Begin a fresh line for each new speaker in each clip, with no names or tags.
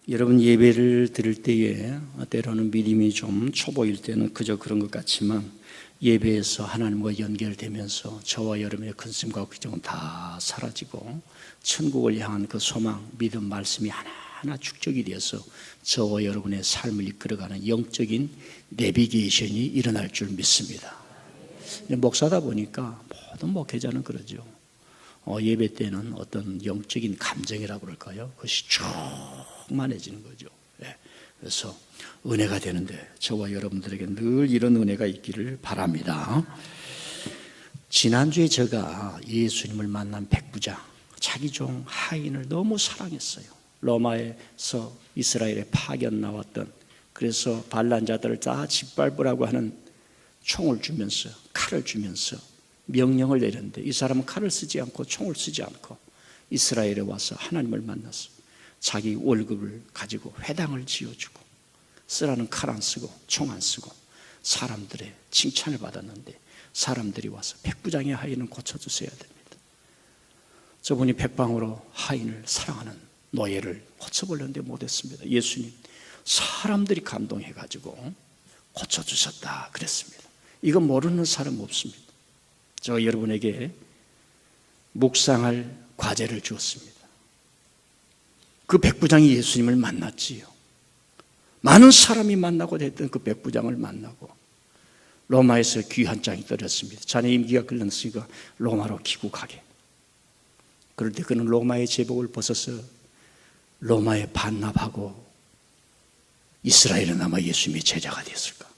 여러분 예배를 드릴 때에 때로는 믿음이 좀 초보일 때는 그저 그런 것 같지만 예배에서 하나님과 연결되면서 저와 여러분의 근심과 걱정은 다 사라지고 천국을 향한 그 소망, 믿음, 말씀이 하나하나 축적이 되어서 저와 여러분의 삶을 이끌어가는 영적인 내비게이션이 일어날 줄 믿습니다. 목사다 보니까 모든 목회자는 그러죠. 예배 때는 어떤 영적인 감정이라고 그럴까요? 그것이 충만해지는 거죠. 그래서 은혜가 되는데 저와 여러분들에게 늘 이런 은혜가 있기를 바랍니다. 지난주에 제가 예수님을 만난 백부장, 자기 종 하인을 너무 사랑했어요. 로마에서 이스라엘에 파견 나왔던, 그래서 반란자들을 다 짓밟으라고 하는 총을 주면서, 칼을 주면서 명령을 내렸는데 이 사람은 칼을 쓰지 않고 총을 쓰지 않고 이스라엘에 와서 하나님을 만났어. 자기 월급을 가지고 회당을 지어주고 쓰라는 칼 안 쓰고 총 안 쓰고 사람들의 칭찬을 받았는데 사람들이 와서 백부장의 하인은 고쳐주셔야 됩니다. 저분이 백방으로 하인을 사랑하는 노예를 고쳐보려는데 못했습니다. 예수님 사람들이 감동해가지고 고쳐주셨다 그랬습니다. 이거 모르는 사람 없습니다. 제가 여러분에게 묵상할 과제를 주었습니다. 그 백부장이 예수님을 만났지요. 많은 사람이 만나고 됐던 그 백부장을 만나고 로마에서 귀한 장이 떨어졌습니다. 자네 임기가 끝났으니까 로마로 귀국하게. 그런데 그는 로마의 제복을 벗어서 로마에 반납하고 이스라엘에 남아 예수님의 제자가 되었을까?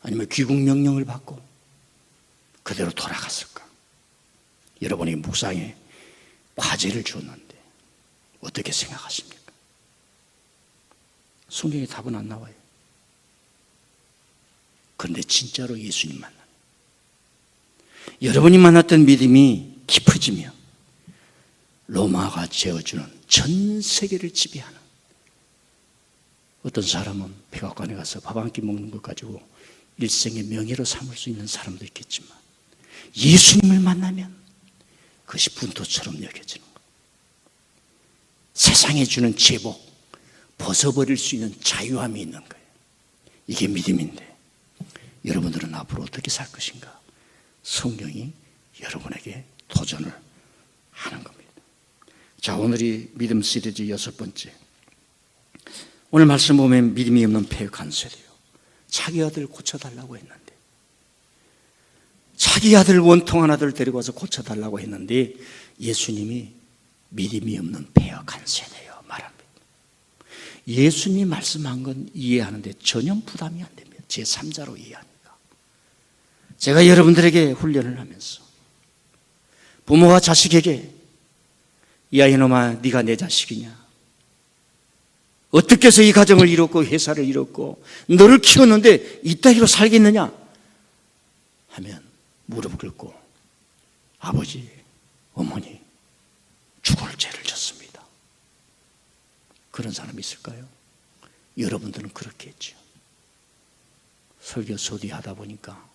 아니면 귀국 명령을 받고 그대로 돌아갔을까? 여러분이 묵상에 과제를 주었는데 어떻게 생각하십니까? 성경에 답은 안 나와요. 그런데 진짜로 예수님 만나는, 여러분이 만났던 믿음이 깊어지면 로마가 재어주는 전 세계를 지배하는, 어떤 사람은 백악관에 가서 밥 한 끼 먹는 것 가지고 일생의 명예로 삼을 수 있는 사람도 있겠지만 예수님을 만나면 그것이 분토처럼 여겨지는 거예요. 세상에 주는 제복, 벗어버릴 수 있는 자유함이 있는 거예요. 이게 믿음인데 여러분들은 앞으로 어떻게 살 것인가? 성경이 여러분에게 도전을 하는 겁니다. 자, 오늘이 믿음 시리즈 6번째. 오늘 말씀 보면 믿음이 없는 패역한 세대요. 자기 아들 고쳐달라고 했는데, 자기 아들 원통한 아들 데리고 와서 고쳐달라고 했는데 예수님이 믿음이 없는 패역한 세대요 말합니다. 예수님이 말씀한 건 이해하는데 전혀 부담이 안 됩니다. 제3자로 이해하니까. 제가 여러분들에게 훈련을 하면서 부모가 자식에게 이 아이놈아 네가 내 자식이냐, 어떻게 해서 이 가정을 이뤘고 회사를 이뤘고 너를 키웠는데 이따위로 살겠느냐 하면 무릎 꿇고 아버지, 어머니 죽을 죄를 졌습니다. 그런 사람이 있을까요? 여러분들은 그렇게 했죠. 설교 소디하다 보니까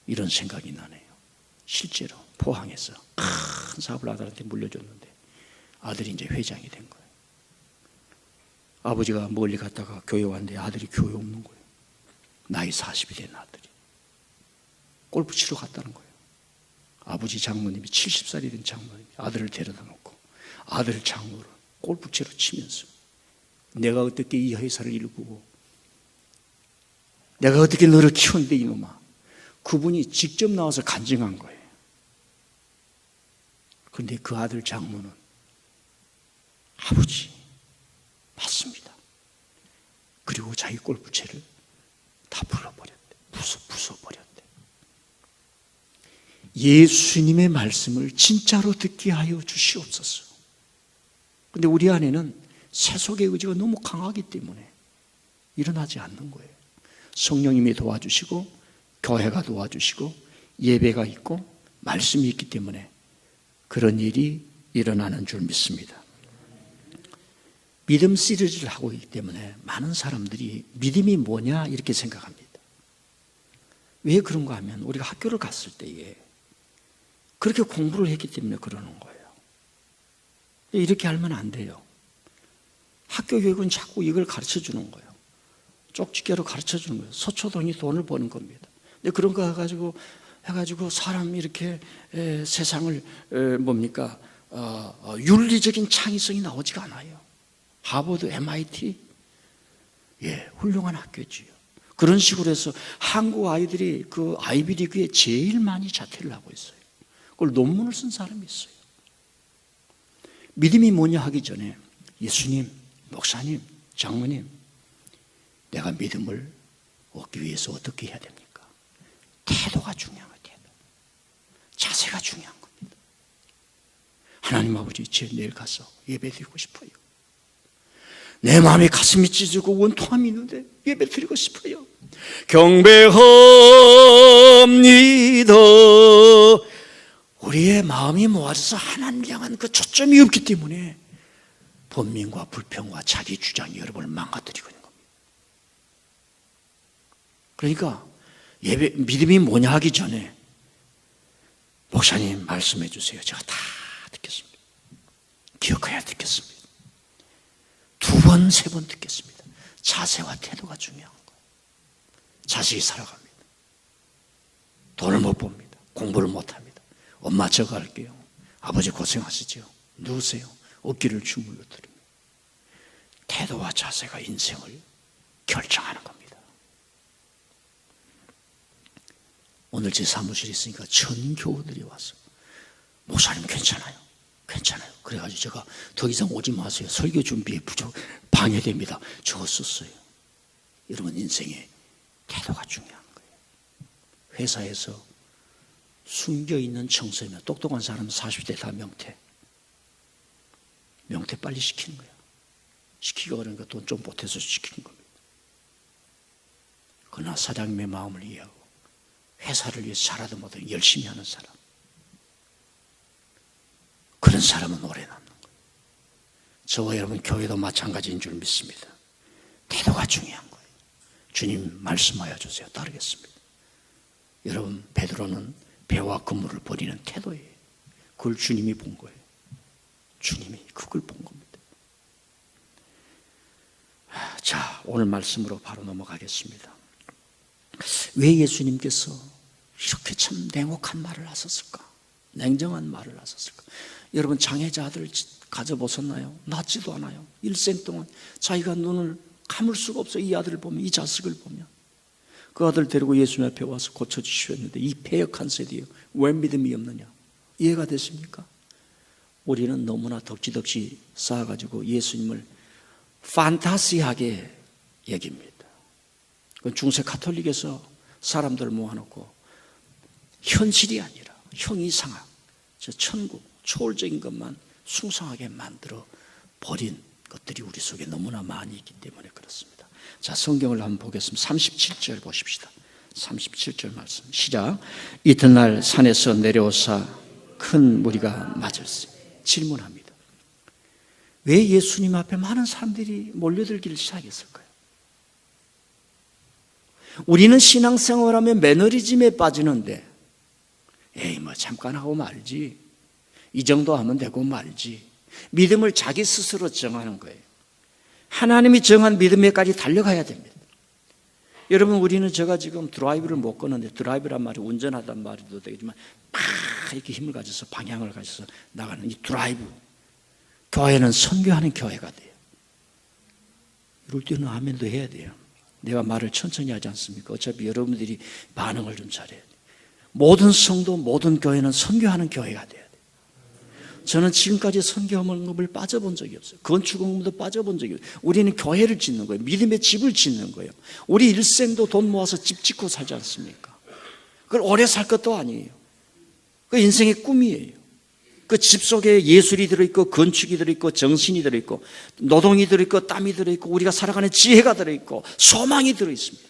이런 생각이 나네요. 실제로 포항에서 큰 사업을 아들한테 물려줬는데 아들이 이제 회장이 된 거예요. 아버지가 멀리 갔다가 교회 왔는데 아들이 교회 없는 거예요. 나이 40이 된 아들이. 골프 치러 갔다는 거예요. 아버지 장모님이 70살이 된 장모님이 아들을 데려다 놓고 아들 장모를 골프 치러 치면서 내가 어떻게 이 회사를 이루고 내가 어떻게 너를 키웠는데 이놈아. 그분이 직접 나와서 간증한 거예요. 그런데 그 아들 장모는 아버지 맞습니다. 그리고 자기 골프채를 다 불어버렸대. 부숴버렸대. 예수님의 말씀을 진짜로 듣게 하여 주시옵소서. 그런데 우리 안에는 세속의 의지가 너무 강하기 때문에 일어나지 않는 거예요. 성령님이 도와주시고 교회가 도와주시고 예배가 있고 말씀이 있기 때문에 그런 일이 일어나는 줄 믿습니다. 믿음 시리즈를 하고 있기 때문에 많은 사람들이 믿음이 뭐냐 이렇게 생각합니다. 왜 그런가 하면 우리가 학교를 갔을 때에 그렇게 공부를 했기 때문에 그러는 거예요. 이렇게 하면 안 돼요. 학교 교육은 자꾸 이걸 가르쳐 주는 거예요. 쪽집게로 가르쳐 주는 거예요. 서초동이 돈을 버는 겁니다. 근데 그런 거 해가지고 사람 이렇게 세상을 뭡니까? 윤리적인 창의성이 나오지가 않아요. 하버드, MIT, 훌륭한 학교지요. 그런 식으로 해서 한국 아이들이 그 아이비리그에 제일 많이 자퇴를 하고 있어요. 그걸 논문을 쓴 사람이 있어요. 믿음이 뭐냐 하기 전에 예수님, 목사님, 장모님, 내가 믿음을 얻기 위해서 어떻게 해야 됩니까? 태도가 중요한 거예요. 태도. 자세가 중요한 겁니다. 하나님 아버지, 제 내일 가서 예배드리고 싶어요. 내 마음에 가슴이 찢어지고 원통함이 있는데 예배드리고 싶어요. 경배합니다. 우리의 마음이 모아져서 하나님을 향한 그 초점이 없기 때문에 번민과 불평과 자기 주장이 여러분을 망가뜨리고 있는 겁니다. 그러니까 믿음이 뭐냐 하기 전에 목사님 말씀해 주세요. 제가 다 듣겠습니다. 기억해야 듣겠습니다. 2번, 3번 듣겠습니다. 자세와 태도가 중요한 거예요. 자식이 살아갑니다. 돈을 못 봅니다. 공부를 못 합니다. 엄마 저거 할게요. 아버지 고생하시죠. 누우세요. 어깨를 주물러 드립니다. 태도와 자세가 인생을 결정하는 겁니다. 오늘 제 사무실에 있으니까 전교우들이 와서 목사님 괜찮아요. 괜찮아요. 그래가지고 제가 더 이상 오지 마세요. 설교 준비에 방해됩니다. 적었었어요. 여러분 인생에 태도가 중요한 거예요. 회사에서 숨겨있는 청소년, 똑똑한 사람은 40대 다 명퇴. 명퇴 빨리 시키는 거야. 시키기가 어려우니까 돈 좀 보태서 시키는 겁니다. 그러나 사장님의 마음을 이해하고 회사를 위해서 잘하든 못하든 열심히 하는 사람, 그런 사람은 오래 남는 거예요. 저와 여러분 교회도 마찬가지인 줄 믿습니다. 태도가 중요한 거예요. 주님 말씀하여 주세요. 따르겠습니다. 여러분 베드로는 배와 그물을 버리는 태도예요. 그걸 주님이 본 거예요. 주님이 그걸 본 겁니다. 자, 오늘 말씀으로 바로 넘어가겠습니다. 왜 예수님께서 이렇게 참 냉혹한 말을 하셨을까? 냉정한 말을 하셨을까? 여러분 장애자 아들 가져보셨나요? 낳지도 않아요. 일생 동안 자기가 눈을 감을 수가 없어요. 이 아들을 보면, 이 자식을 보면. 그 아들 데리고 예수님 앞에 와서 고쳐주셨는데 이 패역한 세대에 왜 믿음이 없느냐? 이해가 되십니까? 우리는 너무나 덕지덕지 쌓아가지고 예수님을 판타시하게 여깁니다. 중세 카톨릭에서 사람들 모아놓고 현실이 아니라 형이상학, 저 천국, 초월적인 것만 숭상하게 만들어 버린 것들이 우리 속에 너무나 많이 있기 때문에 그렇습니다. 자, 성경을 한번 보겠습니다. 37절 보십시다. 37절 말씀 시작. 이튿날 산에서 내려오사 큰 무리가 맞을세. 질문합니다. 왜 예수님 앞에 많은 사람들이 몰려들기를 시작했을까요? 우리는 신앙생활하면 매너리즘에 빠지는데 에이 뭐 잠깐 하고 말지, 이 정도 하면 되고 말지, 믿음을 자기 스스로 정하는 거예요. 하나님이 정한 믿음에까지 달려가야 됩니다. 여러분 우리는 제가 지금 드라이브를 못 끄는데, 드라이브란 말이 운전하단 말도 되겠지만 막 이렇게 힘을 가져서 방향을 가져서 나가는 이 드라이브, 교회는 선교하는 교회가 돼요. 이럴 때는 아멘도 해야 돼요. 내가 말을 천천히 하지 않습니까? 어차피 여러분들이 반응을 좀 잘해야 돼요. 모든 성도, 모든 교회는 선교하는 교회가 돼야 돼요. 저는 지금까지 선교 헌금을 빠져본 적이 없어요. 건축 헌금도 빠져본 적이 없어요. 우리는 교회를 짓는 거예요. 믿음의 집을 짓는 거예요. 우리 일생도 돈 모아서 집 짓고 살지 않습니까? 그걸 오래 살 것도 아니에요. 그 인생의 꿈이에요. 그 집 속에 예술이 들어있고 건축이 들어있고 정신이 들어있고 노동이 들어있고 땀이 들어있고 우리가 살아가는 지혜가 들어있고 소망이 들어있습니다.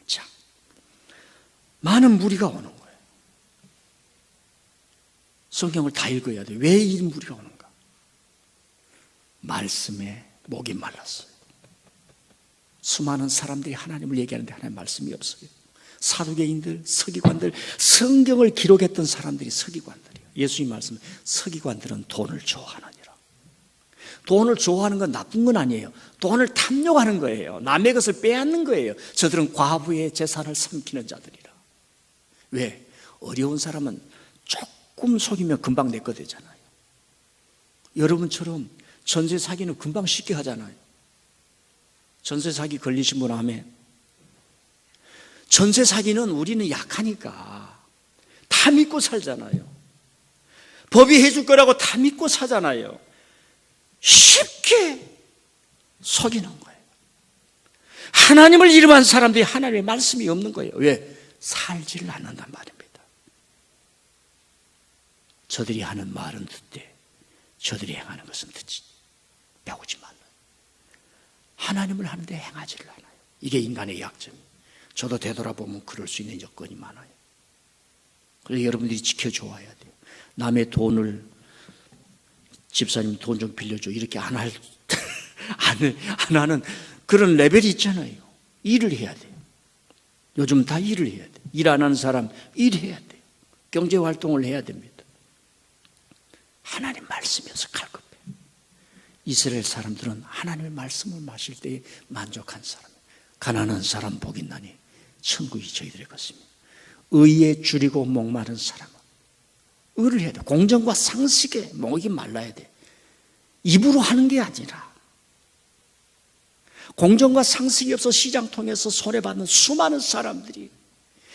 자, 많은 무리가 오는 거예요. 성경을 다 읽어야 돼요. 왜 이 무리가 오는가? 말씀에 목이 말랐어요. 수많은 사람들이 하나님을 얘기하는데 하나님 말씀이 없어요. 사두개인들, 서기관들, 성경을 기록했던 사람들이 서기관들이에요. 예수님 말씀, 서기관들은 돈을 좋아하느니라.
돈을 좋아하는 건 나쁜 건 아니에요. 돈을 탐욕하는 거예요. 남의 것을 빼앗는 거예요. 저들은 과부의 재산을 삼키는 자들이라. 왜? 어려운 사람은 조금 속이면 금방 내 거 되잖아요. 여러분처럼 전세 사기는 금방 쉽게 하잖아요. 전세 사기 걸리신 분 아멘. 전세 사기는 우리는 약하니까 다 믿고 살잖아요. 법이 해줄 거라고 다 믿고 사잖아요. 쉽게 속이는 거예요. 하나님을 이름한 사람들이 하나님의 말씀이 없는 거예요. 왜? 살지를 않는단 말입니다. 저들이 하는 말은 듣되 저들이 행하는 것은 듣지 배우지 말라. 하나님을 하는데 행하지를 않아요. 이게 인간의 약점이에요. 저도 되돌아보면 그럴 수 있는 여건이 많아요. 그래서 여러분들이 지켜줘야 돼요. 남의 돈을 집사님 돈 좀 빌려줘 이렇게 안 하는 그런 레벨이 있잖아요. 일을 해야 돼요. 요즘 다 일을 해야 돼요. 일 안 하는 사람 일해야 돼요. 경제활동을 해야 됩니다. 하나님 말씀에서 갈급해요. 이스라엘 사람들은 하나님의 말씀을 마실 때에 만족한 사람이에요. 가난한 사람 복이 나니 천국이 저희들의 것입니다. 의에 줄이고 목마른 사람은 의를 해야 돼. 공정과 상식에 목이 말라야 돼. 입으로 하는 게 아니라 공정과 상식이 없어 시장 통해서 손해받는 수많은 사람들이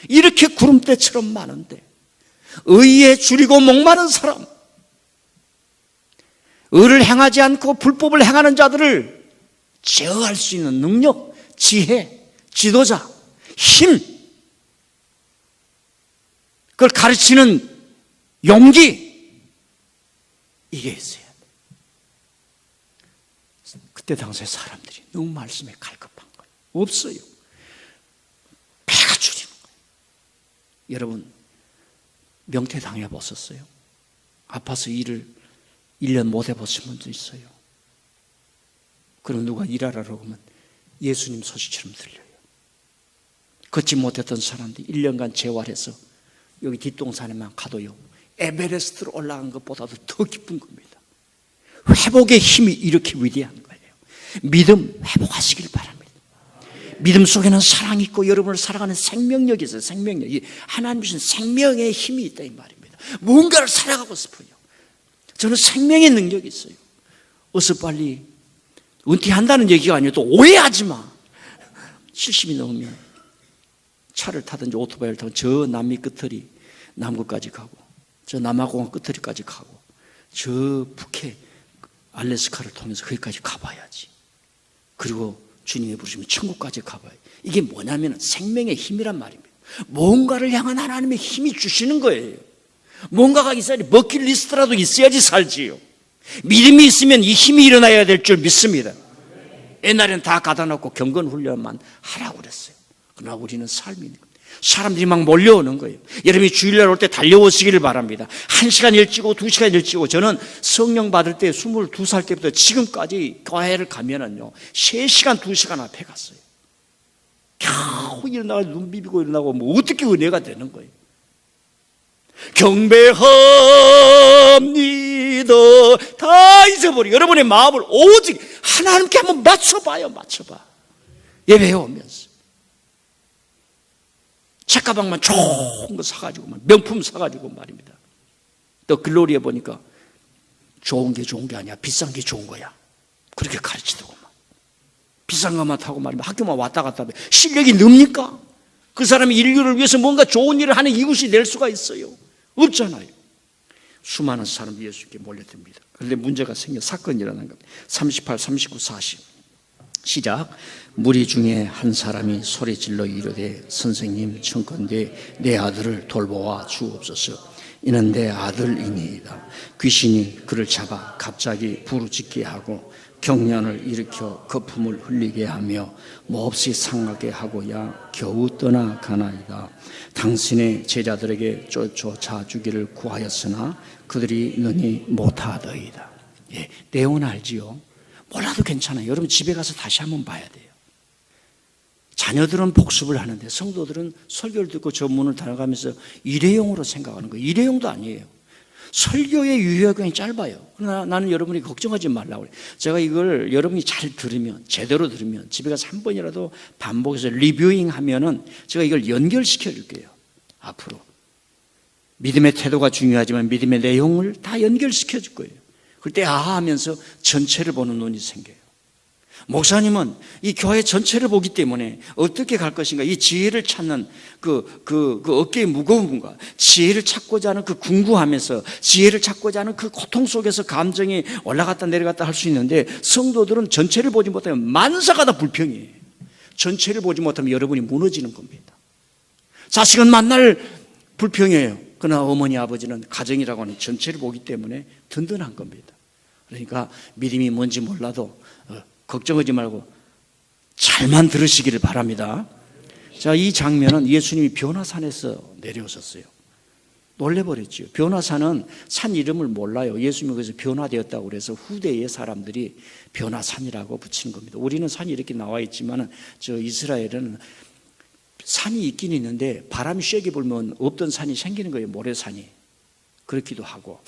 이렇게 구름대처럼 많은데 의에 줄이고 목마른 사람, 의를 행하지 않고 불법을 행하는 자들을 제어할 수 있는 능력, 지혜, 지도자, 힘, 그걸 가르치는 용기, 이게 있어야 돼. 그때 당시에 사람들이 너무 말씀에 갈급한 거예요. 없어요. 배가 줄이는 거예요. 여러분 명퇴 당해보셨어요? 아파서 일을 1년 못 해보신 분도 있어요. 그럼 누가 일하라고 하면 예수님 소식처럼 들려요. 걷지 못했던 사람들이 1년간 재활해서 여기 뒷동산에만 가도요 에베레스트로 올라간 것보다도 더 기쁜 겁니다. 회복의 힘이 이렇게 위대한 거예요. 믿음 회복하시길 바랍니다. 믿음 속에는 사랑이 있고 여러분을 살아가는 생명력이 있어요. 생명력이 하나님 주신 생명의 힘이 있다 이 말입니다. 무언가를 살아가고 싶어요. 저는 생명의 능력이 있어요. 어서 빨리 은퇴한다는 얘기가 아니에요. 또 오해하지 마. 70이 넘으면 차를 타든지 오토바이를 타고 저 남미 끝터리 남구까지 가고 저 남아공항 끝터리까지 가고 저 북해 알래스카를 통해서 거기까지 가봐야지. 그리고 주님이 부르시면 천국까지 가봐요. 이게 뭐냐면 생명의 힘이란 말입니다. 뭔가를 향한 하나님의 힘이 주시는 거예요. 뭔가가 있어야지, 버킷리스트라도 있어야지 살지요. 믿음이 있으면 이 힘이 일어나야 될 줄 믿습니다. 옛날에는 다 가다 놓고 경건훈련만 하라고 그랬어요. 그러나 우리는 삶이 있는 겁니다. 사람들이 막 몰려오는 거예요. 여러분이 주일날 올 때 달려오시기를 바랍니다. 1시간 일찍 오고 2시간 일찍 오고. 저는 성령 받을 때 22살 때부터 지금까지 교회를 가면은요 3시간 2시간 앞에 갔어요. 겨우 일어나고 눈 비비고 일어나고 뭐 어떻게 은혜가 되는 거예요. 경배합니다. 다 잊어버리고 여러분의 마음을 오직 하나님께 한번 맞춰봐요. 맞춰봐. 예배해 오면서 책가방만 좋은 거 사가지고 명품 사가지고 말입니다. 또 글로리에 보니까 좋은 게 아니야. 비싼 게 좋은 거야. 그렇게 가르치더구만. 비싼 것만 타고 말이면 학교만 왔다 갔다 하면 실력이 늡니까? 그 사람이 인류를 위해서 뭔가 좋은 일을 하는 이웃이 될 수가 있어요? 없잖아요. 수많은 사람들이 예수께 몰려듭니다. 그런데 문제가 생겨 사건이 일어난 겁니다. 38, 39, 40 시작. 무리 중에 한 사람이 소리질러 이르되 선생님 청컨대 내 아들을 돌보아 주옵소서. 이는 내 아들이니이다. 귀신이 그를 잡아 갑자기 부르짖게 하고 경련을 일으켜 거품을 흘리게 하며 몹시 상하게 하고야 겨우 떠나가나이다. 당신의 제자들에게 쫓아 주기를 구하였으나 그들이 능히 못하더이다. 예, 내용은 알지요? 몰라도 괜찮아요. 여러분 집에 가서 다시 한번 봐야 돼요. 자녀들은 복습을 하는데 성도들은 설교를 듣고 전문을 다뤄가면서 일회용으로 생각하는 거예요. 일회용도 아니에요. 설교의 유효가 굉장히 짧아요. 그러나 나는 여러분이 걱정하지 말라고 그래요. 제가 이걸 여러분이 잘 들으면, 제대로 들으면, 집에 가서 한 번이라도 반복해서 리뷰잉 하면은 제가 이걸 연결시켜 줄게요. 앞으로. 믿음의 태도가 중요하지만 믿음의 내용을 다 연결시켜 줄 거예요. 그때 아하 하면서 전체를 보는 눈이 생겨요. 목사님은 이 교회 전체를 보기 때문에 어떻게 갈 것인가, 이 지혜를 찾는 그 어깨의 무거움과 지혜를 찾고자 하는 그 궁구하면서 지혜를 찾고자 하는 그 고통 속에서 감정이 올라갔다 내려갔다 할 수 있는데, 성도들은 전체를 보지 못하면 만사가 다 불평이에요. 전체를 보지 못하면 여러분이 무너지는 겁니다. 자식은 만날 불평이에요. 그러나 어머니 아버지는 가정이라고 하는 전체를 보기 때문에 든든한 겁니다. 그러니까 믿음이 뭔지 몰라도 걱정하지 말고 잘만 들으시기를 바랍니다. 자, 이 장면은 예수님이 변화산에서 내려오셨어요. 놀래버렸죠. 변화산은 산 이름을 몰라요. 예수님이 거기서 변화되었다고 그래서 후대의 사람들이 변화산이라고 붙이는 겁니다. 우리는 산이 이렇게 나와 있지만 저 이스라엘은 산이 있긴 있는데 바람이 세게 불면 없던 산이 생기는 거예요. 모래산이. 그렇기도 하고,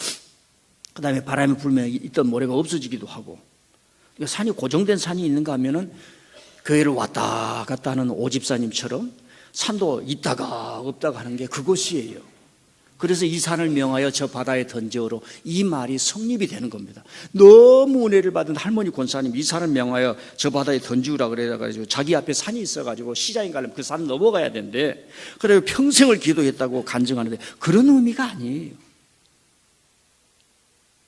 그 다음에 바람이 불면 있던 모래가 없어지기도 하고. 그러니까 산이 고정된 산이 있는가 하면은 교회를 왔다 갔다 하는 오집사님처럼 산도 있다가 없다가 하는 게 그것이에요. 그래서 이 산을 명하여 저 바다에 던져오로, 이 말이 성립이 되는 겁니다. 너무 은혜를 받은 할머니 권사님, 이 산을 명하여 저 바다에 던지우라 그래가지고 자기 앞에 산이 있어가지고 시장에 가려면 그 산 넘어가야 되는데, 그래서 평생을 기도했다고 간증하는데 그런 의미가 아니에요.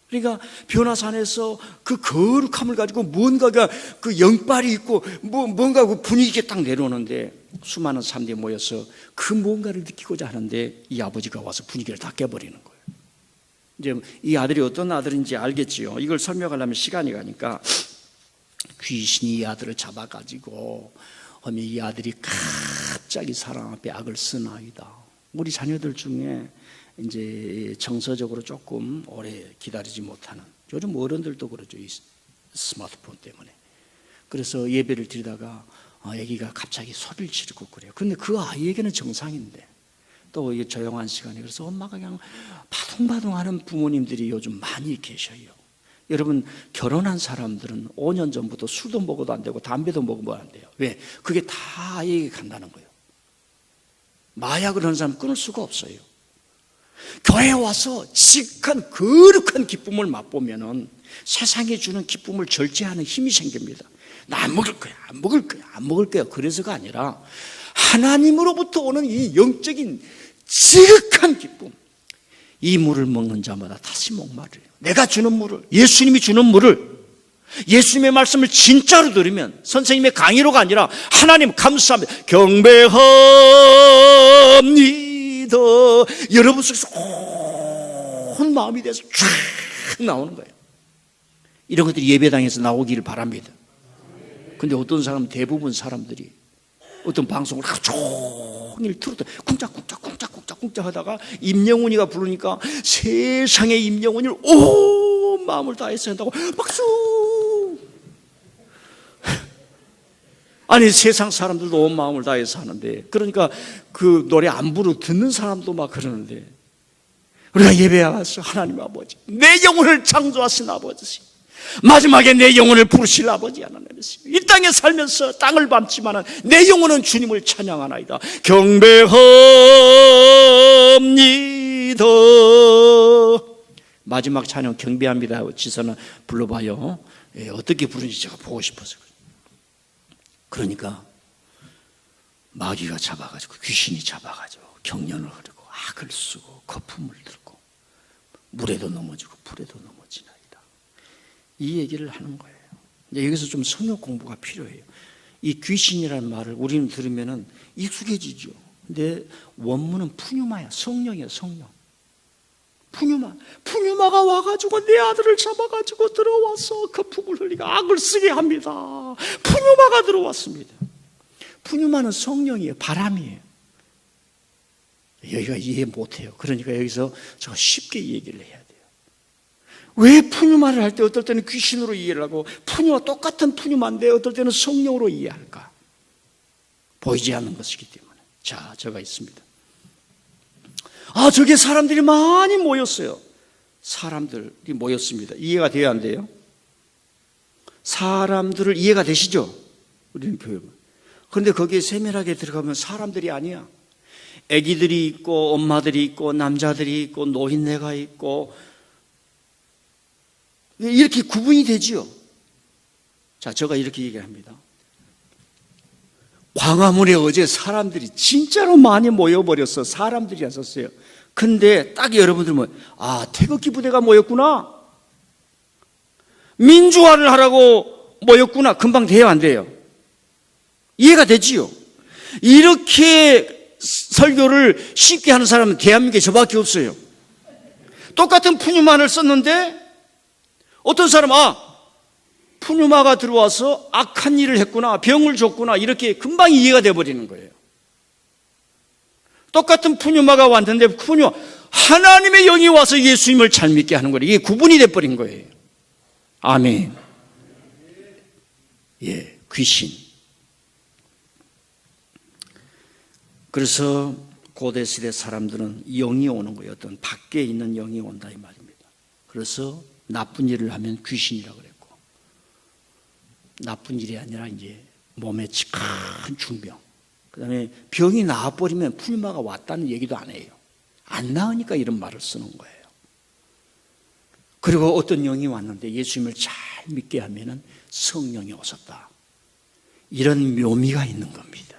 그러니까 변화산에서 그 거룩함을 가지고 뭔가가 그 영빨이 있고 뭔가 그 분위기가 딱 내려오는데 수많은 사람들이 모여서 그 뭔가를 느끼고자 하는데 이 아버지가 와서 분위기를 다 깨버리는 거예요. 이제 이 아들이 어떤 아들인지 알겠지요. 이걸 설명하려면 시간이 가니까 귀신이 이 아들을 잡아가지고 하면 이 아들이 갑자기 사람 앞에 악을 쓴 아이다. 우리 자녀들 중에 이제 정서적으로 조금 오래 기다리지 못하는, 요즘 어른들도 그러죠. 이 스마트폰 때문에. 그래서 예배를 드리다가 아기가 갑자기 소리를 지르고 그래요. 그런데 그 아이에게는 정상인데 또 이게 조용한 시간에, 그래서 엄마가 그냥 바둥바둥하는 부모님들이 요즘 많이 계셔요. 여러분, 결혼한 사람들은 5년 전부터 술도 먹어도 안 되고 담배도 먹으면 안 돼요. 왜? 그게 다 아이에게 간다는 거예요. 마약을 하는 사람 끊을 수가 없어요. 교회에 와서 지극한 거룩한 기쁨을 맛보면은 세상에 주는 기쁨을 절제하는 힘이 생깁니다. 나 안 먹을 거야, 안 먹을 거야, 안 먹을 거야. 그래서가 아니라 하나님으로부터 오는 이 영적인 지극한 기쁨, 이 물을 먹는 자마다 다시 목마르요. 내가 주는 물을, 예수님이 주는 물을, 예수님의 말씀을 진짜로 들으면, 선생님의 강의로가 아니라 하나님 감사합니다, 경배합니다, 여러분 속에서 온 마음이 돼서 쫙 나오는 거예요. 이런 것들이 예배당에서 나오기를 바랍니다. 근데 어떤 사람은, 대부분 사람들이 어떤 방송을 하루 종일 틀어도 쿵짝쿵짝 하다가 임영훈이가 부르니까 세상에 임영훈이를 온 마음을 다해서 한다고 박수. 아니, 세상 사람들도 온 마음을 다해서 하는데, 그러니까 그 노래 안 부르고 듣는 사람도 막 그러는데, 우리가 예배에 와서 하나님 아버지, 내 영혼을 창조하신 아버지, 마지막에 내 영혼을 부르실 아버지 하나님이시오. 이 땅에 살면서 땅을 밟지만 내 영혼은 주님을 찬양하나이다. 경배합니다. 마지막 찬양 경배합니다. 지선은 불러봐요. 어떻게 부르는지 제가 보고 싶어서. 그러니까 마귀가 잡아가지고, 귀신이 잡아가지고 경련을 흐르고 악을 쓰고 거품을 들고 물에도 넘어지고 불에도 넘어지나이다. 이 얘기를 하는 거예요. 이제 여기서 좀 성역 공부가 필요해요. 이 귀신이라는 말을 우리는 들으면은 익숙해지죠. 근데 원문은 푸뉴마야, 성령이야, 성령. 푸뉴마가 와가지고 내 아들을 잡아가지고 들어와서 거품을 흘리고 악을 쓰게 합니다. 푸뉴마가 들어왔습니다. 푸뉴마는 성령이에요, 바람이에요. 여기가 이해 못해요. 그러니까 여기서 저 쉽게 얘기를 해야 돼요. 왜 푸뉴마를 할 때 어떨 때는 귀신으로 이해를 하고, 푸뉴와 똑같은 푸뉴마인데 어떨 때는 성령으로 이해할까? 보이지 않는 것이기 때문에. 자, 저가 있습니다. 저게 사람들이 많이 모였어요.
사람들이 모였습니다. 이해가 돼야 안 돼요? 사람들을 이해가 되시죠? 우리는 교회는. 그런데 거기에 세밀하게 들어가면 사람들이 아니야. 아기들이 있고 엄마들이 있고 남자들이 있고 노인네가 있고 이렇게 구분이 되지요. 자, 제가 이렇게 얘기합니다. 광화문에 어제 사람들이 진짜로 많이 모여버렸어. 사람들이 왔었어요. 근데 딱 여러분들 태극기 부대가 모였구나. 민주화를 하라고 모였구나. 금방 돼요, 안 돼요? 이해가 되지요? 이렇게 설교를 쉽게 하는 사람은 대한민국에 저밖에 없어요. 똑같은 푸뉴마를 썼는데 어떤 사람은 푸뉴마가 들어와서 악한 일을 했구나, 병을 줬구나, 이렇게 금방 이해가 돼버리는 거예요. 똑같은 푸뉴마가 왔는데 하나님의 영이 와서 예수님을 잘 믿게 하는 거예요. 이게 구분이 돼버린 거예요. 아멘. 예, 귀신. 그래서 고대시대 사람들은 영이 오는 거예요. 어떤 밖에 있는 영이 온다 이 말입니다. 그래서 나쁜 일을 하면 귀신이라고 그랬고, 나쁜 일이 아니라 이제 몸에 큰 중병, 그 다음에 병이 나아버리면 푸뉴마가 왔다는 얘기도 안 해요. 안 나으니까 이런 말을 쓰는 거예요. 그리고 어떤 영이 왔는데 예수님을 잘 믿게 하면은 성령이 오셨다. 이런 묘미가 있는 겁니다.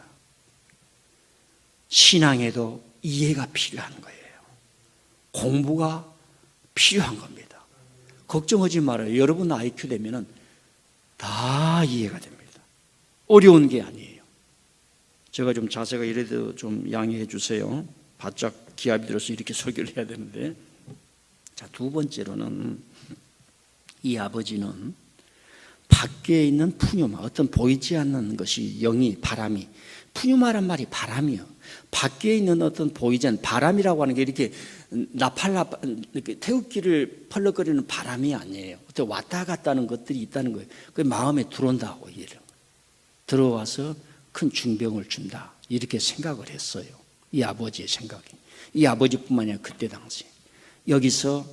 신앙에도 이해가 필요한 거예요. 공부가 필요한 겁니다. 걱정하지 말아요. 여러분 IQ 되면은 다 이해가 됩니다. 어려운 게 아니에요. 제가 좀 자세가 이래도 좀 양해해 주세요. 바짝 기합이 들어서 이렇게 설교를 해야 되는데. 자, 두 번째로는 이 아버지는 밖에 있는 푸뉴마, 어떤 보이지 않는 것이 영이, 바람이, 푸뉴마란 말이 바람이요. 밖에 있는 어떤 보이지 않는 바람이라고 하는 게 이렇게 이렇게 태극기를 펄럭거리는 바람이 아니에요. 어떤 왔다 갔다 하는 것들이 있다는 거예요. 그 마음에 들어온다고 이래요. 들어와서 큰 중병을 준다. 이렇게 생각을 했어요. 이 아버지의 생각이. 이 아버지뿐만 아니라 그때 당시. 여기서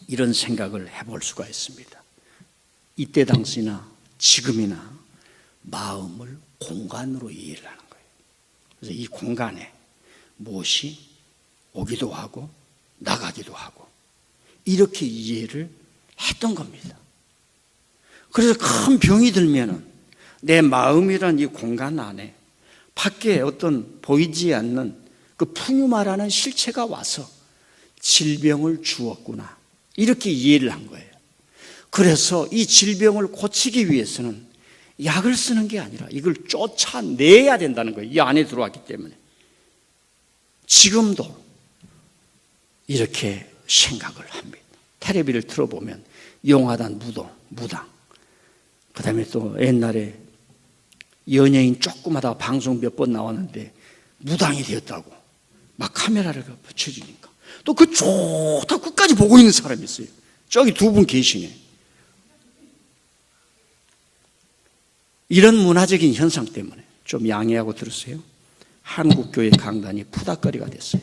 이런 생각을 해볼 수가 있습니다. 이때 당시나 지금이나 마음을 공간으로 이해를 하는 거예요. 그래서 이 공간에 무엇이 오기도 하고 나가기도 하고 이렇게 이해를 했던 겁니다. 그래서 큰 병이 들면은 내 마음이란 이 공간 안에 밖에 어떤 보이지 않는 그 푸뉴마라는 실체가 와서 질병을 주었구나. 이렇게 이해를 한 거예요. 그래서 이 질병을 고치기 위해서는 약을 쓰는 게 아니라 이걸 쫓아내야 된다는 거예요. 이 안에 들어왔기 때문에. 지금도 이렇게 생각을 합니다. 텔레비를 틀어보면 용화단 무당, 그 다음에 또 옛날에 연예인 조그마다 방송 몇 번 나왔는데 무당이 되었다고 막 카메라를 붙여주니까 또 그 좋다 끝까지 보고 있는 사람이 있어요. 저기 두 분 계시네. 이런 문화적인 현상 때문에 좀 양해하고 들으세요. 한국교회 강단이 푸닥거리가 됐어요.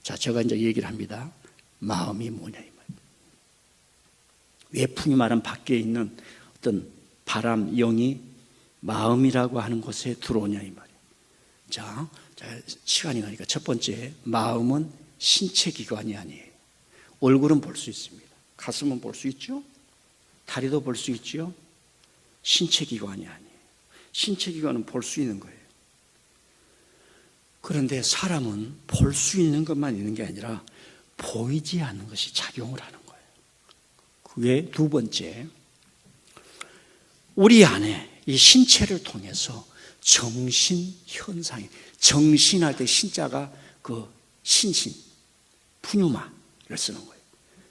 자, 제가 이제 얘기를 합니다. 마음이 뭐냐 이 말이에요. 왜 푸뉴마는 밖에 있는 어떤 바람, 영이 마음이라고 하는 곳에 들어오냐 이 말이에요. 자, 시간이 가니까 첫 번째, 마음은 신체 기관이 아니에요. 얼굴은 볼 수 있습니다. 가슴은 볼 수 있죠. 다리도 볼 수 있죠. 신체 기관이 아니에요. 신체 기관은 볼 수 있는 거예요. 그런데 사람은 볼 수 있는 것만 있는 게 아니라 보이지 않는 것이 작용을 하는 거예요. 그게 두 번째, 우리 안에 이 신체를 통해서 정신 현상이, 정신할 때 신자가 그 신신, 푸뉴마를 쓰는 거예요.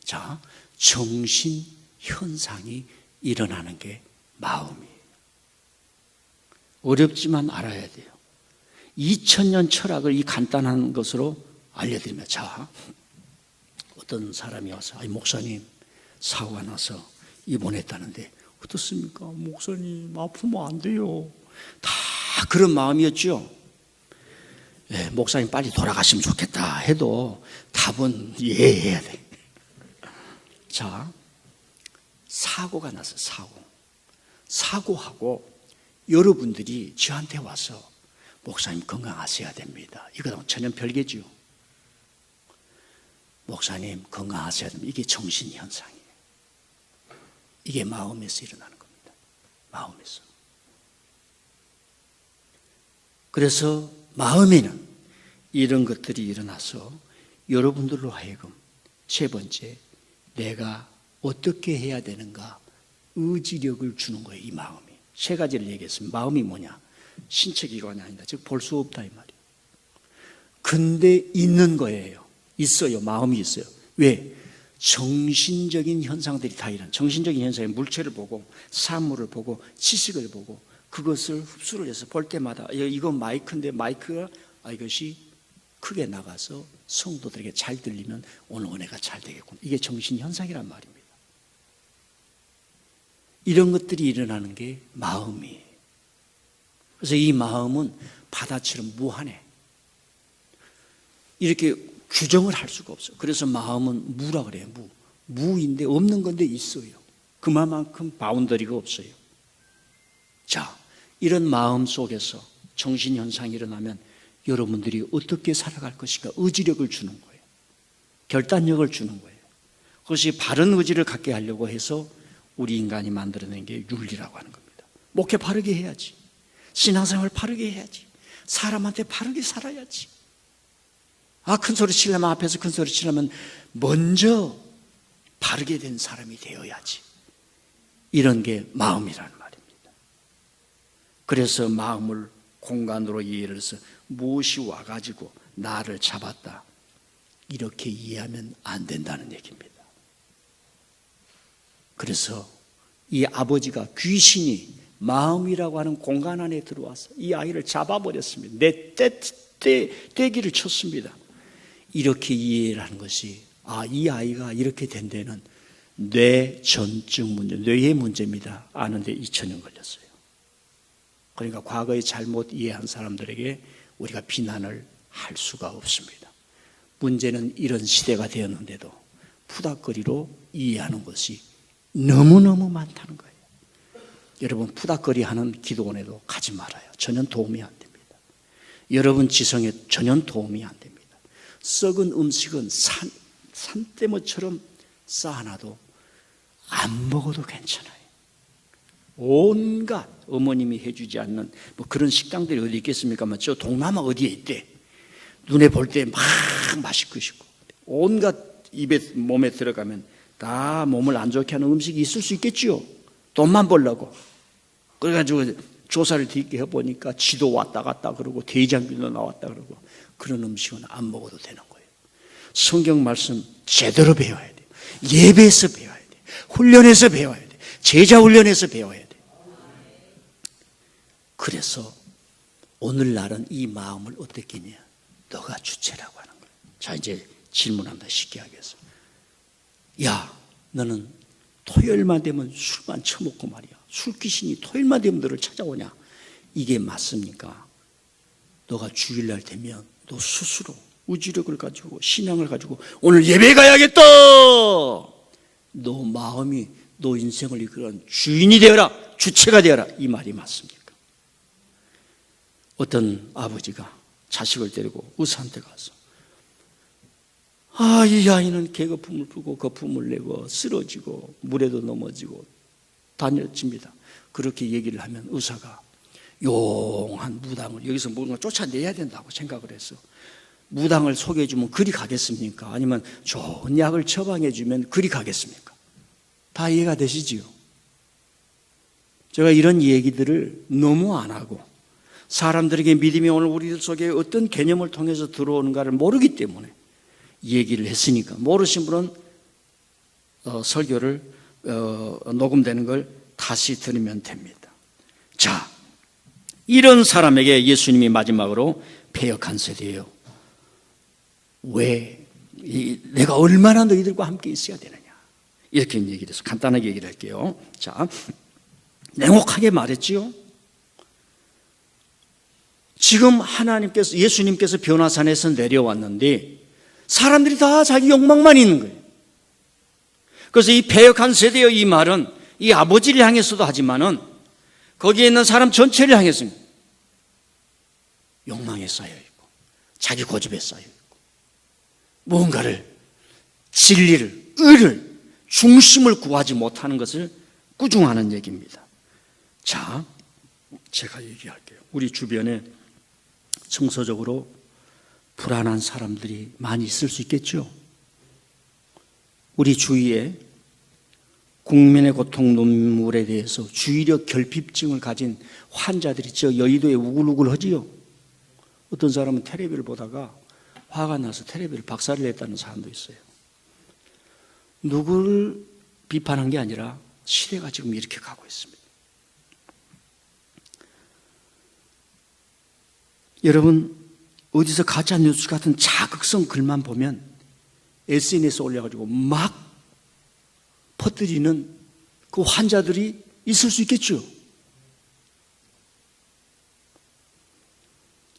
자, 정신 현상이 일어나는 게 마음이에요. 어렵지만 알아야 돼요. 2000년 철학을 이 간단한 것으로 알려드리면, 자, 어떤 사람이 와서, 목사님, 사고가 나서 입원했다는데 어떻습니까? 목사님, 아프면 안 돼요. 다 그런 마음이었죠. 네, 목사님 빨리 돌아가시면 좋겠다 해도 다
답은 이해해야 돼. 자, 사고가 났어요. 사고하고 여러분들이 저한테 와서 목사님 건강하셔야 됩니다. 이거랑 전혀 별개죠. 목사님 건강하셔야 됩니다. 이게 정신현상이에요. 이게 마음에서 일어나는 겁니다. 마음에서. 그래서 마음에는 이런 것들이 일어나서 여러분들로 하여금 세 번째, 내가 어떻게 해야 되는가 의지력을 주는 거예요. 이 마음이. 세 가지를 얘기했습니다. 마음이 뭐냐? 신체기관이 아니다. 즉 볼 수 없다 이 말이에요. 근데 있는 거예요. 있어요. 마음이 있어요. 왜? 정신적인 현상들이 다 일어나. 정신적인 현상에 물체를 보고 사물을 보고 지식을 보고 그것을 흡수를 해서 볼 때마다 이건 마이크인데 마이크가 이것이 크게 나가서 성도들에게 잘 들리면 오늘 은혜가 잘 되겠구나. 이게 정신현상이란 말입니다. 이런 것들이 일어나는 게 마음이에요. 그래서 이 마음은 바다처럼 무한해. 이렇게 규정을 할 수가 없어요. 그래서 마음은 무라 그래요. 무인데 없는 건데 있어요. 그만큼 바운더리가 없어요. 자, 이런 마음 속에서 정신현상이 일어나면 여러분들이 어떻게 살아갈 것인가 의지력을 주는 거예요. 결단력을 주는 거예요. 그것이 바른 의지를 갖게 하려고 해서 우리 인간이 만들어낸 게 윤리라고 하는 겁니다. 목회 바르게 해야지. 신앙생활 바르게 해야지. 사람한테 바르게 살아야지. 큰 소리 치려면 앞에서 큰 소리 치려면 먼저 바르게 된 사람이 되어야지. 이런 게 마음이라는 말입니다. 그래서 마음을 공간으로 이해를 해서 무엇이 와가지고 나를 잡았다. 이렇게 이해하면 안 된다는 얘기입니다. 그래서 이 아버지가 귀신이 마음이라고 하는 공간 안에 들어와서 이 아이를 잡아버렸습니다. 내 떼기를 쳤습니다. 이렇게 이해를 하는 것이 이 아이가 이렇게 된 데는 뇌 전증 문제, 뇌의 문제입니다. 아는데 2000년 걸렸어요. 그러니까 과거에 잘못 이해한 사람들에게 우리가 비난을 할 수가 없습니다. 문제는 이런 시대가 되었는데도 푸닥거리로 이해하는 것이 너무너무 많다는 거예요. 여러분 산더미 하는 기도원에도 가지 말아요. 전혀 도움이 안 됩니다. 여러분 지성에 전혀 도움이 안 됩니다. 썩은 음식은 산대모처럼 쌓아놔도 안 먹어도 괜찮아요. 온갖 어머님이 해주지 않는 그런 식당들이 어디 있겠습니까? 저 동남아 어디에 있대. 눈에 볼 때 막 맛있고 싶고 온갖 입에 몸에 들어가면 다 몸을 안 좋게 하는 음식이 있을 수 있겠지요. 돈만 벌려고. 그래가지고 조사를 뒤집게 해보니까 쥐도 왔다 갔다 그러고 대장균도 나왔다 그러고 그런 음식은 안 먹어도 되는 거예요. 성경 말씀 제대로 배워야 돼요. 예배에서 배워야 돼요. 훈련에서 배워야 돼요. 제자 훈련에서 배워야 돼요. 그래서 오늘날은 이 마음을 어떻게 했냐? 너가 주체라고 하는 거예요. 자, 이제 질문합니다. 쉽게 하겠어. 야, 너는 토요일만 되면 술만 처먹고 말이야. 술귀신이 토요일만 되면 너를 찾아오냐? 이게 맞습니까? 너가 주일날 되면 너 스스로 의지력을 가지고 신앙을 가지고 오늘 예배 가야겠다. 너 마음이 너 인생을 이끄는 주인이 되어라. 주체가 되어라. 이 말이 맞습니까? 어떤 아버지가 자식을 데리고 의사한테 가서 이 아이는 개거품을 풀고 거품을 내고 쓰러지고 물에도 넘어지고 다녀집니다. 그렇게 얘기를 하면 의사가 용한 무당을 여기서 뭔가 쫓아내야 된다고 생각을 해서 무당을 소개해주면 그리 가겠습니까? 아니면 좋은 약을 처방해주면 그리 가겠습니까? 다 이해가 되시지요? 제가 이런 얘기들을 너무 안 하고 사람들에게 믿음이 오늘 우리들 속에 어떤 개념을 통해서 들어오는가를 모르기 때문에 얘기를 했으니까 모르신 분은 설교를 녹음되는 걸 다시 들으면 됩니다. 자, 이런 사람에게 예수님이 마지막으로 패역한 세대예요. 왜? 내가 얼마나 너희들과 함께 있어야 되느냐? 이렇게 얘기를 해서 간단하게 얘기를 할게요. 자, 냉혹하게 말했지요. 지금 하나님께서 예수님께서 변화산에서 내려왔는데
사람들이 다 자기 욕망만 있는 거예요. 그래서 이 패역한 세대의 이 말은 이 아버지를 향해서도 하지만은 거기에 있는 사람 전체를 향해서는 욕망에 쌓여있고 자기 고집에 쌓여있고 무언가를 진리를, 의를, 중심을 구하지 못하는 것을 꾸중하는 얘기입니다. 자, 제가 얘기할게요. 우리 주변에 정서적으로 불안한 사람들이 많이 있을 수 있겠죠. 우리 주위에 국민의 고통 눈물에 대해서 주의력 결핍증을 가진 환자들이 저 여의도에 우글우글하지요. 어떤 사람은 텔레비를 보다가 화가 나서 텔레비를 박살을 냈다는 사람도 있어요. 누구를 비판한 게 아니라 시대가 지금 이렇게 가고 있습니다. 여러분, 어디서 가짜뉴스 같은 자극성 글만 보면 SNS에 올려가지고 막 퍼뜨리는 그 환자들이 있을 수 있겠죠.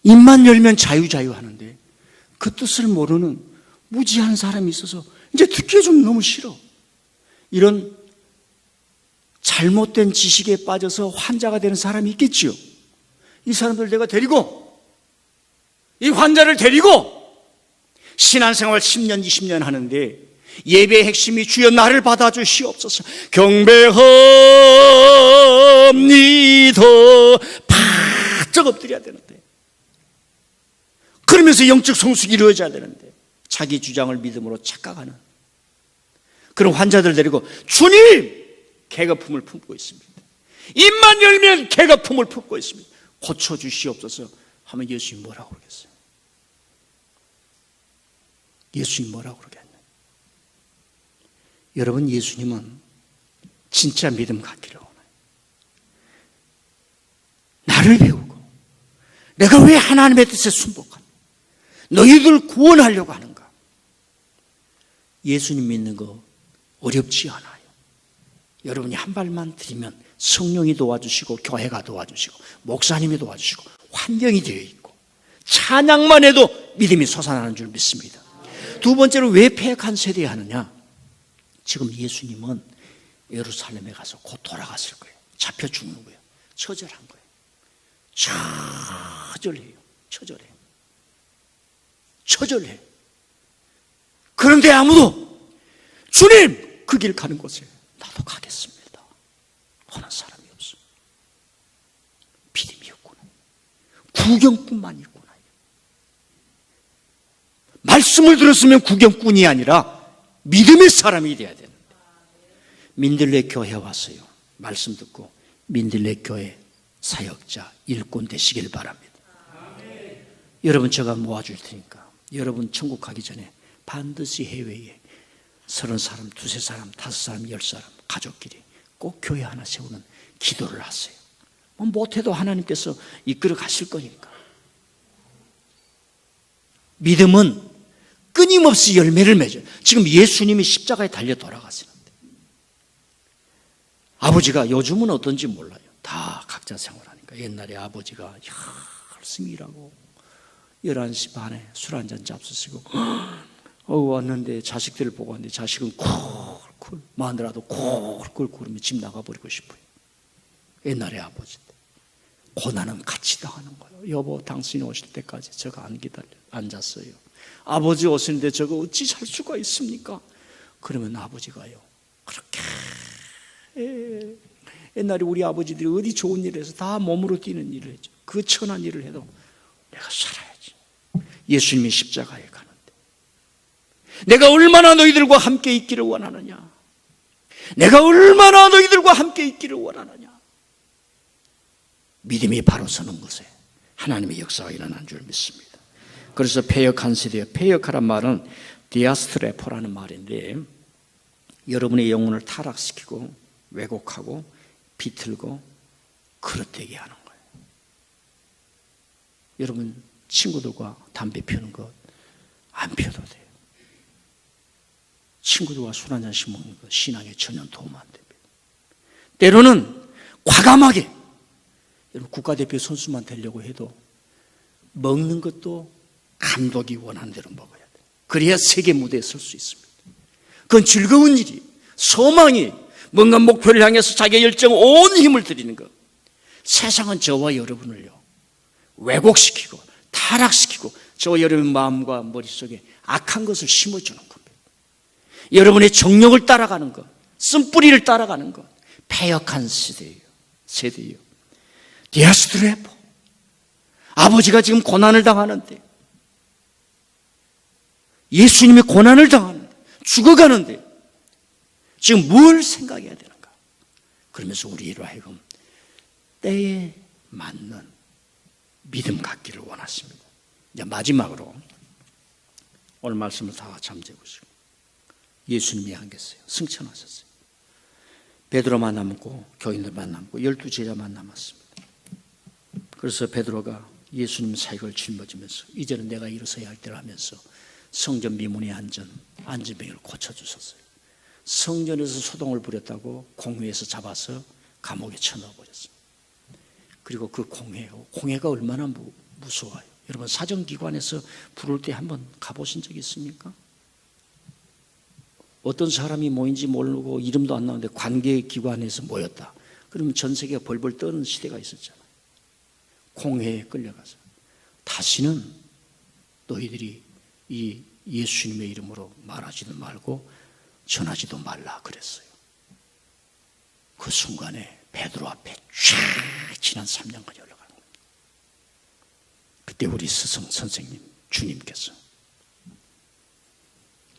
입만 열면 자유 하는데 그 뜻을 모르는 무지한 사람이 있어서 이제 듣기 좀 너무 싫어. 이런 잘못된 지식에 빠져서 환자가 되는 사람이 있겠지요. 이 사람들 내가 데리고 이 환자를 데리고 신앙생활 10년 20년 하는데 예배의 핵심이 주여 나를 받아주시옵소서 경배합니다 바짝 엎드려야 되는데 그러면서 영적 성숙이 이루어져야 되는데 자기 주장을 믿음으로 착각하는 그런 환자들 데리고 주님 개거품을 품고 있습니다. 입만 열면 개거품을 품고 있습니다. 고쳐주시옵소서 하면 예수님 뭐라고 그러겠어요? 예수님 뭐라고 그러겠나요? 여러분, 예수님은 진짜 믿음 갖기를 원해요. 나를 배우고 내가 왜 하나님의 뜻에 순복하는 너희들 구원하려고 하는가? 예수님 믿는 거 어렵지 않아요. 여러분이 한 발만 들이면 성령이 도와주시고 교회가 도와주시고 목사님이 도와주시고 환경이 되어 있고 찬양만 해도 믿음이 솟아나는 줄 믿습니다. 두 번째로 왜 패역한 세대에 하느냐? 지금 예수님은 예루살렘에 가서 곧 돌아갔을 거예요. 잡혀 죽는 거예요. 처절한 거예요. 처절해요. 처절해. 그런데 아무도 주님 그 길 가는 곳에 나도 가겠습니다 하는 사람이 없어. 믿음이 없구나. 구경꾼만 있구나. 말씀을 들었으면 구경꾼이 아니라 믿음의 사람이 돼야 되는데 민들레 교회 왔어요. 말씀 듣고 민들레 교회 사역자 일꾼 되시길 바랍니다. 여러분 제가 모아줄 테니까 여러분 천국 가기 전에 반드시 해외에 30사람, 2-3사람, 5사람, 10사람 가족끼리 꼭 교회 하나 세우는 기도를 하세요. 못해도 하나님께서 이끌어 가실 거니까. 믿음은 끊임없이 열매를 맺어요. 지금 예수님이 십자가에 달려 돌아가시는데 아버지가 요즘은 어떤지 몰라요. 다 각자 생활하니까 옛날에 아버지가 열심히 일하고 11시 반에 술 한잔 잡수시고 왔는데 자식들을 보고 왔는데 자식은 쿨쿨 마누라도 쿨쿨 구르며 집 나가버리고 싶어요. 옛날에 아버지인데 고난은 같이 당하는 거예요. 여보 당신이 오실 때까지 제가 안 기다려 앉았어요. 아버지 오시는데 저거 어찌 살 수가 있습니까? 그러면 아버지가요 그렇게 옛날에 우리 아버지들이 어디 좋은 일을 해서 다 몸으로 뛰는 일을 했죠. 그 천한 일을 해도 내가 살아야지. 예수님이 십자가에 가는데 내가 얼마나 너희들과 함께 있기를 원하느냐. 내가 얼마나 너희들과 함께 있기를 원하느냐. 믿음이 바로 서는 것에 하나님의 역사가 일어난 줄 믿습니다. 그래서 패역한 세대예요. 패역하란 말은 디아스트레포라는 말인데 여러분의 영혼을 타락시키고 왜곡하고 비틀고 그릇되게 하는 거예요. 여러분 친구들과 담배 피우는 것 안 피워도 돼요. 친구들과 술 한 잔씩 먹는 것 신앙에 전혀 도움 안 됩니다. 때로는 과감하게 여러분 국가대표 선수만 되려고 해도 먹는 것도 감독이 원하는 대로 먹어야 돼요.
그래야 세계 무대에 설 수 있습니다. 그건 즐거운 일이, 소망이, 뭔가 목표를 향해서 자기의 열정, 온 힘을 들이는 것. 세상은 저와 여러분을요, 왜곡시키고 타락시키고 저와 여러분의 마음과 머릿속에 악한 것을 심어주는 겁니다. 여러분의 정욕을 따라가는 것, 쓴뿌리를 따라가는 것, 패역한 세대예요. 디아스트레포. 아버지가 지금 고난을 당하는데, 예수님이 고난을 당하는데, 죽어가는데 지금 뭘 생각해야 되는가? 그러면서 우리로 하여금 때에 맞는 믿음 갖기를 원하십니다. 이제 마지막으로 오늘 말씀을 다 잠재우시고 예수님이 안 계세요. 승천하셨어요. 베드로만 남고 교인들만 남고 12제자만 남았습니다. 그래서 베드로가 예수님 사역을 짊어지면서 이제는 내가 일어서야 할 때를 하면서 성전 미문에 앉은 안진뱅이를 고쳐주셨어요. 성전에서 소동을 부렸다고 공회에서 잡아서 감옥에 쳐넣어버렸어요. 그리고 그 공회가 얼마나 무서워요. 여러분 사정기관에서 부를 때 한번 가보신 적 있습니까? 어떤 사람이 뭐인지 모르고 이름도 안 나오는데 관계기관에서 모였다. 그러면 전 세계가 벌벌 떠는 시대가 있었잖아요. 공회에 끌려가서 다시는 너희들이 이 예수님의 이름으로 말하지도 말고 전하지도 말라 그랬어요. 그 순간에 베드로 앞에 쫙 지난 3년간이 올라가는 겁니다. 그때 우리 스승 선생님 주님께서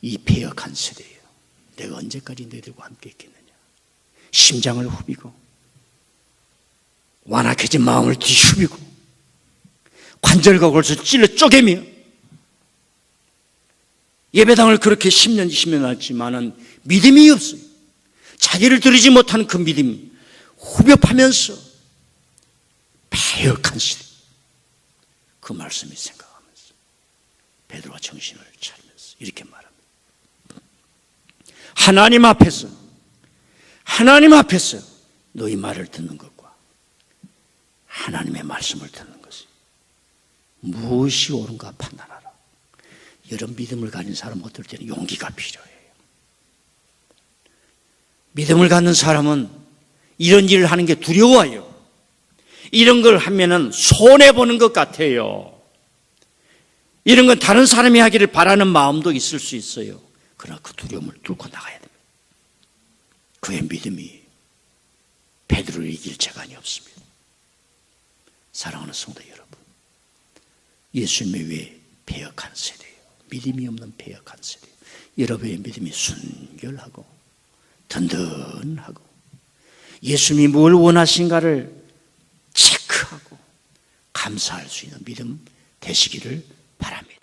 이 패역한 세대예요. 내가 언제까지 너희들과 함께 있겠느냐. 심장을 후비고 완악해진 마음을 뒤후비고 관절과 골수를 찔러 쪼개며 예배당을 그렇게 10년, 20년 했지만은 믿음이 없어요. 자기를 드리지 못하는 그 믿음이 후벼파면서 패역한 시대. 그 말씀이 생각하면서 베드로가 정신을 차리면서 이렇게 말합니다. 하나님 앞에서 너희 말을 듣는 것과 하나님의 말씀을 듣는 것이 무엇이 옳은가 판단하라. 이런 믿음을 가진 사람은 어떨 때는 용기가 필요해요. 믿음을 갖는 사람은 이런 일을 하는 게 두려워요. 이런 걸 하면은 손해보는 것 같아요. 이런 건 다른 사람이 하기를 바라는 마음도 있을 수 있어요. 그러나 그 두려움을 뚫고 나가야 됩니다. 그의 믿음이 베드로를 이길 재간이 없습니다. 사랑하는 성도 여러분, 예수님의 외에 패역한 세대예요. 믿음이 없는 패역한 세대예요. 여러분의 믿음이 순결하고 든든하고 예수님이 뭘 원하신가를 체크하고 감사할 수 있는 믿음 되시기를 바랍니다.